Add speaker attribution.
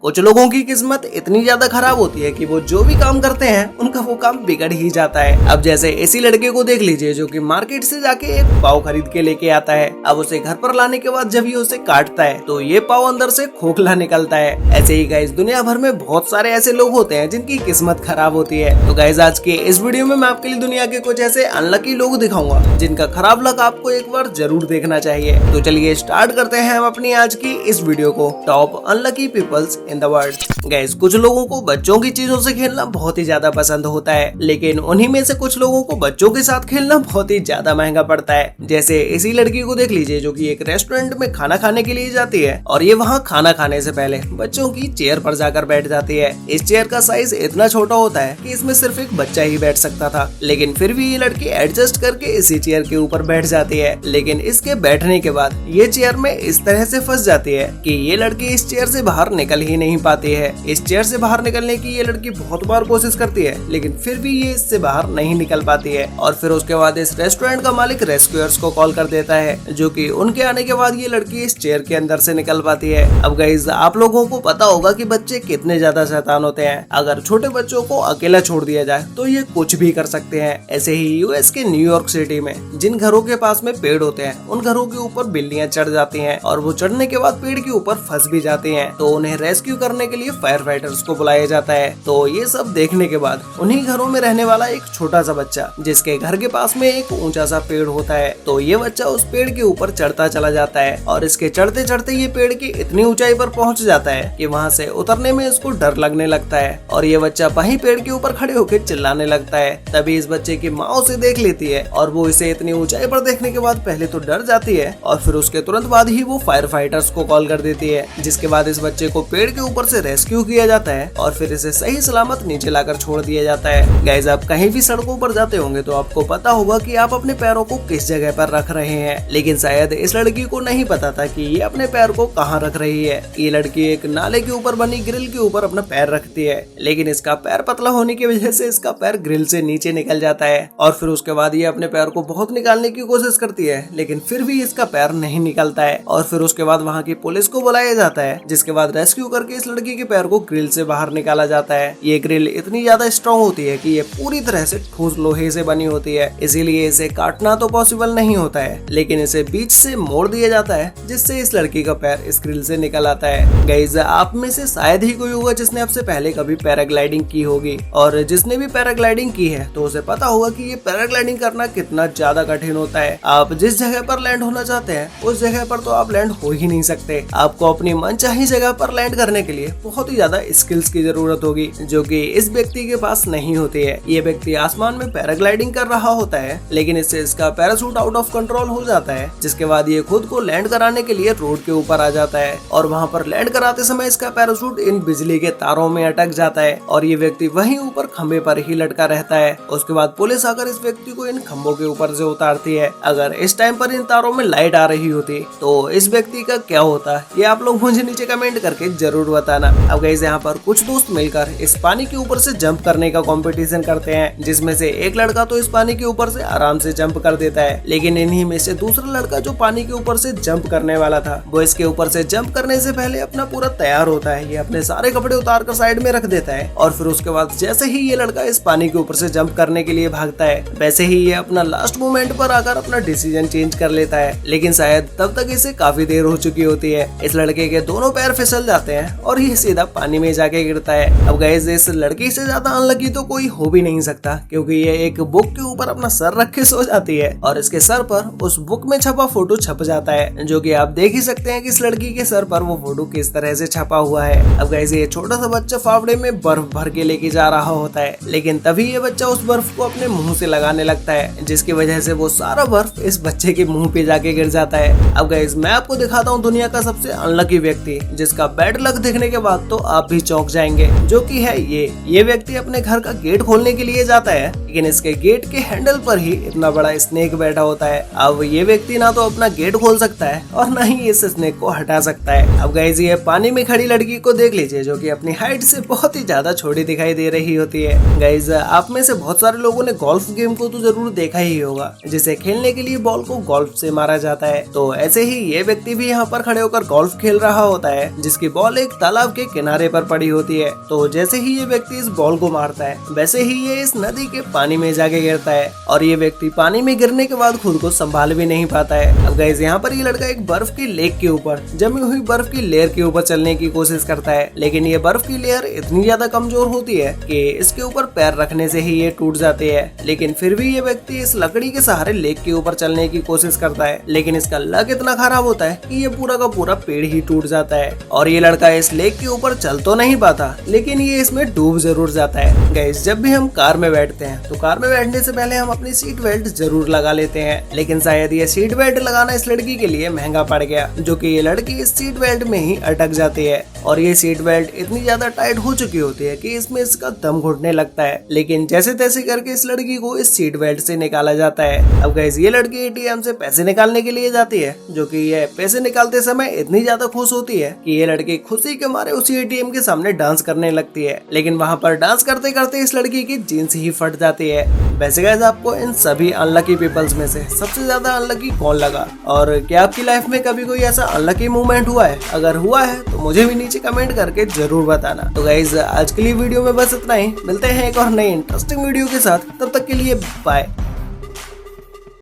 Speaker 1: कुछ लोगों की किस्मत इतनी ज्यादा खराब होती है कि वो जो भी काम करते हैं उनका वो काम बिगड़ ही जाता है। अब जैसे इसी लड़के को देख लीजिए जो कि मार्केट से जाके एक पाव खरीद के लेके आता है। अब उसे घर पर लाने के बाद जब ये उसे काटता है तो ये पाव अंदर से खोखला निकलता है। ऐसे ही गाइस दुनिया भर में बहुत सारे ऐसे लोग होते हैं जिनकी किस्मत खराब होती है। तो गाइस आज के इस वीडियो में मैं आपके लिए दुनिया के कुछ ऐसे अनलकी लोग दिखाऊंगा जिनका खराब लक आपको एक बार जरूर देखना चाहिए। तो चलिए स्टार्ट करते हैं हम अपनी आज की इस वीडियो को। Top unlucky peoples in the world. Guys कुछ लोगों को बच्चों की चीजों से खेलना बहुत ही ज्यादा पसंद होता है, लेकिन उन्हीं में से कुछ लोगों को बच्चों के साथ खेलना बहुत ही ज्यादा महंगा पड़ता है। जैसे इसी लड़की को देख लीजिए जो कि एक रेस्टोरेंट में खाना खाने के लिए जाती है और ये वहाँ खाना खाने से पहले बच्चों की चेयर पर जाकर बैठ जाती है। इस चेयर का साइज इतना छोटा होता है कि इसमें सिर्फ एक बच्चा ही बैठ सकता था, लेकिन फिर भी ये लड़की एडजस्ट करके इसी चेयर के ऊपर बैठ जाती है। लेकिन इसके बैठने के बाद ये चेयर में इस तरह से फंस जाती है कि ये लड़की इस चेयर से बाहर निकल ही नहीं पाती है। इस चेयर से बाहर निकलने की ये लड़की बहुत बार कोशिश करती है, लेकिन फिर भी ये इससे बाहर नहीं निकल पाती है। और फिर उसके बाद इस रेस्टोरेंट का मालिक रेस्क्यूअर्स को कॉल कर देता है, जो कि उनके आने के बाद ये लड़की इस चेयर के अंदर से निकल पाती है। अब गाइस आप लोगों को पता होगा कि बच्चे कितने ज्यादा शैतान होते हैं। अगर छोटे बच्चों को अकेला छोड़ दिया जाए तो ये कुछ भी कर सकते हैं। ऐसे ही यूएस के न्यूयॉर्क सिटी में जिन घरों के पास में पेड़ होते हैं उन घरों के ऊपर बिल्लियां चढ़ जाती हैं और वो चढ़ने के बाद पेड़ के ऊपर फंस भी जाती हैं। तो उन्हें रेस्क्यू करने के लिए फायर फाइटर्स को बुलाया जाता है। तो ये सब देखने के बाद उन्हीं घरों में रहने वाला एक छोटा सा बच्चा जिसके घर के पास में एक ऊंचा सा पेड़ होता है, तो ये बच्चा उस पेड़ के ऊपर चढ़ता चला जाता है और इसके चढ़ते चढ़ते ये पेड़ की इतनी ऊंचाई पर पहुंच जाता है कि वहाँ से उतरने में इसको डर लगने लगता है और ये बच्चा वहीं पेड़ के ऊपर खड़े होकर चिल्लाने लगता है। तभी इस बच्चे की माँ उसे देख लेती है और वो इसे इतनी ऊंचाई पर देखने के बाद पहले तो डर जाती है और फिर उसके तुरंत बाद ही वो फायर फाइटर्स को कॉल कर देती है, जिसके बाद इस बच्चे को पेड़ के ऊपर से रेस्क्यू किया जाता है और फिर इसे सही सलामत नीचे लाकर छोड़ दिया जाता है। गाइस आप कहीं भी सड़कों पर जाते होंगे तो आपको पता होगा कि आप अपने पैरों को किस जगह पर रख रहे हैं, लेकिन शायद इस लड़की को नहीं पता था कि ये अपने पैर को कहाँ रख रही है। ये लड़की एक नाले के ऊपर बनी ग्रिल के ऊपर अपना पैर रखती है, लेकिन इसका पैर पतला होने की वजह से इसका पैर ग्रिल से नीचे निकल जाता है और फिर उसके बाद ये अपने पैर को बहुत निकालने की कोशिश करती है, लेकिन फिर भी इसका पैर नहीं निकलता है। और फिर उसके बाद वहाँ की पुलिस को बुलाया जाता है, जिसके बाद रेस्क्यू करके इस लड़की के पैर को ग्रिल से बाहर निकाला जाता है। ये ग्रिल इतनी ज्यादा स्ट्रॉन्ग होती है कि ये पूरी तरह से ठोस लोहे से बनी होती है, इसीलिए इसे काटना तो पॉसिबल नहीं होता है, लेकिन इसे बीच से मोड़ दिया जाता है जिससे इस लड़की का पैर इस ग्रिल से निकल आता है। गाइस आप में से शायद ही कोई होगा जिसने आपसे पहले कभी पैराग्लाइडिंग की होगी, और जिसने भी पैराग्लाइडिंग की है तो उसे पता होगा कि ये पैराग्लाइडिंग करना कितना ज्यादा कठिन होता है। आप जिस जगह पर लैंड होना चाहते हैं उस जगह पर तो आप लैंड हो ही नहीं सकते। आपको अपनी मनचाही जगह पर लैंड करने के लिए बहुत ही ज्यादा स्किल्स की जरूरत होगी, जो कि इस व्यक्ति के पास नहीं होती है। ये व्यक्ति आसमान में पैराग्लाइडिंग कर रहा होता है, लेकिन इससे इसका पैराशूट आउट ऑफ कंट्रोल हो जाता है, जिसके बाद ये खुद को लैंड कराने के लिए रोड के ऊपर आ जाता है और वहाँ पर लैंड कराते समय इसका पैराशूट इन बिजली के तारों में अटक जाता है और ये व्यक्ति वहीं ऊपर खंबे पर ही लटका रहता है। उसके बाद पुलिस आकर इस व्यक्ति को इन खंभों के ऊपर से उतारती है। अगर इस टाइम पर इन तारों में लाइट आ रही होती तो इस व्यक्ति का क्या होता, ये आप लोग मुझे नीचे कमेंट करके जरूर बताना। अब गाइस यहाँ पर कुछ दोस्त मिलकर इस पानी के ऊपर से जंप करने का कंपटीशन करते हैं, जिसमें से एक लड़का तो इस पानी के ऊपर से आराम से जंप कर देता है, लेकिन इन्हीं में से दूसरा लड़का जो पानी के ऊपर से जंप करने वाला था वो इसके ऊपर से जंप करने से पहले अपना पूरा तैयार होता है। ये अपने सारे कपड़े उतार कर साइड में रख देता है और फिर उसके बाद जैसे ही ये लड़का इस पानी के ऊपर से जंप करने के लिए भागता है, वैसे ही ये अपना लास्ट मोमेंट पर आकर अपना डिसीजन चेंज कर लेता है, लेकिन शायद तब तक इसे काफी देर हो चुकी होती है। इस लड़के के दोनों पैर फिसल जाते हैं और ये सीधा पानी में जाके गिरता है। अब गाइस इस लड़की से ज्यादा अनलकी तो कोई हो भी नहीं सकता, क्योंकि ये एक बुक के ऊपर अपना सर रख के सो जाती है और इसके सर पर उस बुक में छपा फोटो छप जाता है, जो कि आप देख ही सकते हैं कि इस लड़की के सर पर वो फोटो किस तरह से छपा हुआ है। अब गाइस ये छोटा सा बच्चा फावड़े में बर्फ भर के लेके जा रहा होता है, लेकिन तभी ये बच्चा उस बर्फ को अपने मुंह से लगाने लगता है, जिसकी वजह से वो सारा बर्फ इस बच्चे के मुंह पे जाके गिर जाता है। अब गाइस मैं आपको दिखाता हूँ दुनिया का सबसे अनलकी व्यक्ति जिसका बैड लक देखने के बाद तो आप भी चौंक जाएंगे, जो कि है ये व्यक्ति अपने घर का गेट खोलने के लिए जाता है, लेकिन इसके गेट के हैंडल पर ही इतना बड़ा स्नेक बैठा होता है। अब ये व्यक्ति ना तो अपना गेट खोल सकता है और ना ही इस स्नेक को हटा सकता है। अब गाइस ये पानी में खड़ी लड़की को देख लीजिए, जो कि अपनी हाइट से बहुत ही ज्यादा छोटी दिखाई दे रही होती है। गाइस आप में से बहुत सारे लोगों ने गोल्फ गेम को तो जरूर देखा ही होगा, जिसे खेलने के लिए बॉल को गोल्फ से मारा जाता है। तो ऐसे ही ये व्यक्ति भी यहाँ पर खड़े होकर गोल्फ खेल रहा होता है, जिसकी बॉल एक तालाब के किनारे पर पड़ी होती है। तो जैसे ही ये व्यक्ति इस बॉल को मारता है वैसे ही ये इस नदी के पानी में जाके गिरता है और ये व्यक्ति पानी में गिरने के बाद खुद को संभाल भी नहीं पाता है। अब गाइस यहाँ पर ये लड़का एक बर्फ की लेक के ऊपर जमी हुई बर्फ की लेयर के ऊपर चलने की कोशिश करता है, लेकिन ये बर्फ की लेयर इतनी ज्यादा कमजोर होती है कि इसके ऊपर पैर रखने से ही ये टूट जाती है। लेकिन फिर भी ये व्यक्ति इस लकड़ी के सहारे लेक के ऊपर चलने की कोशिश करता है, लेकिन इसका लक इतना खराब होता है कि ये पूरा का पूरा पेड़ ही टूट जाता है और ये लड़का इस लेक के ऊपर चल तो नहीं पाता लेकिन ये इसमें डूब जरूर जाता है। गाइस जब भी हम कार में बैठते हैं तो कार में बैठने से पहले हम अपनी सीट बेल्ट जरूर लगा लेते हैं, लेकिन शायद ये सीट बेल्ट लगाना इस लड़की के लिए महंगा पड़ गया, जो कि ये लड़की इस सीट बेल्ट में ही अटक जाती है और ये सीट बेल्ट इतनी ज्यादा टाइट हो चुकी होती है कि इसमें इसका दम घुटने लगता है। लेकिन जैसे तैसे करके इस लड़की को इस सीट बेल्ट से निकाला जाता है। अब गाइस ये लड़की एटीएम से पैसे निकालने के लिए जाती है, जो कि ये पैसे निकालते समय इतनी ज्यादा खुश होती है कि ये लड़की खुशी के मारे उसी एटीएम के सामने डांस करने लगती है, लेकिन वहाँ पर डांस करते करते इस लड़की की जीन्स ही फट जाती है। वैसे गाइस आपको इन सभी अनलकी पीपल्स में से सबसे ज्यादा अनलकी कौन लगा और क्या आपकी लाइफ में कभी कोई ऐसा अनलकी मूवमेंट हुआ है? अगर हुआ है तो मुझे भी नीचे कमेंट करके जरूर बताना। तो गाइस आज के लिए वीडियो में बस इतना ही, मिलते हैं एक और नई इंटरेस्टिंग वीडियो के साथ, तब तक के लिए बाय।